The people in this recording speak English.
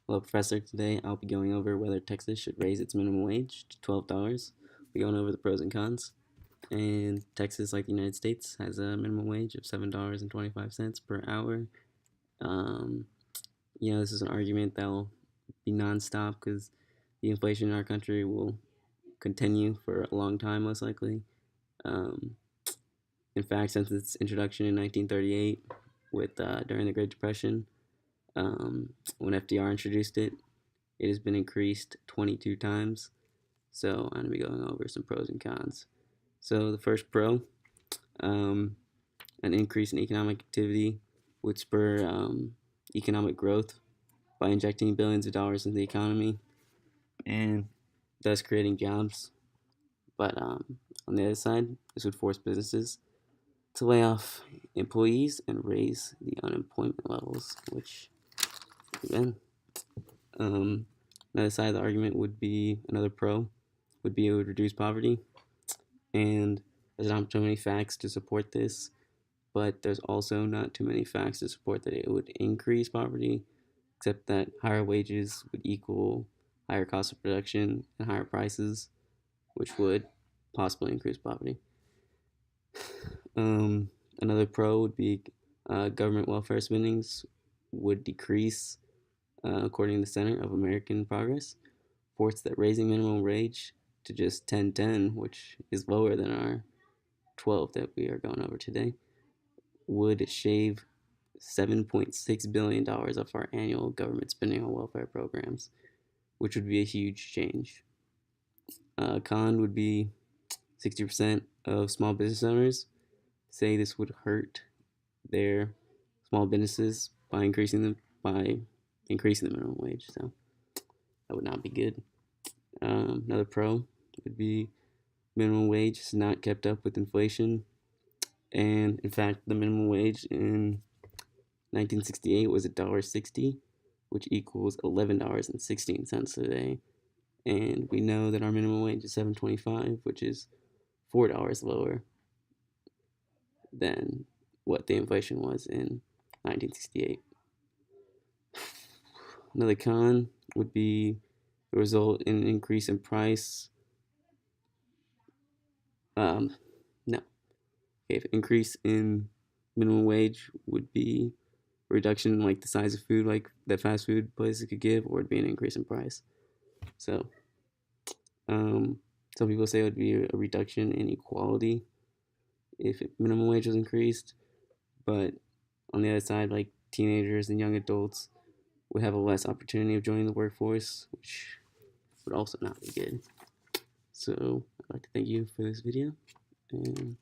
Hello, Professor. Today I'll be going over whether Texas should raise its minimum wage to $12. We're going over the pros and cons. And Texas, like the United States, has a minimum wage of $7.25 per hour. Um, this is an argument that will be nonstop because the inflation in our country will continue for a long time, most likely. Um, in fact, since its introduction in 1938, during the Great Depression, when FDR introduced it, it has been increased 22 times. So I'm going to be going over some pros and cons. So the first pro, um, an increase in economic activity would spur economic growth by injecting billions of dollars into the economy and thus creating jobs. But on the other side, this would force businesses to lay off employees and raise the unemployment levels, which again, another side of the argument would be another pro would be it would reduce poverty, and there's not too many facts to support this, but there's also not too many facts to support that it would increase poverty, except that higher wages would equal higher cost of production and higher prices, which would possibly increase poverty. Another pro would be government welfare spendings would decrease, according to the Center of American Progress, reports that raising minimum wage to just 10.10, which is lower than our 12 that we are going over today, would shave $7.6 billion off our annual government spending on welfare programs, which would be a huge change. Con would be 60% of small business owners say this would hurt their small businesses by increasing the minimum wage. So that would not be good. Another pro would be minimum wage is not kept up with inflation, and in fact, the minimum wage in 1968 was $1.60, which equals $11.16 today. And we know that our minimum wage is $7.25, which is $4 lower than what the inflation was in 1968. Another con would be the result in an increase in price. No. If increase in minimum wage would be a reduction in like the size of food like that fast food places could give, or it'd be an increase in price. So some people say it would be a reduction in equality if minimum wage was increased, but on the other side, like teenagers and young adults would have a less opportunity of joining the workforce, which would also not be good. So I'd like to thank you for this video, and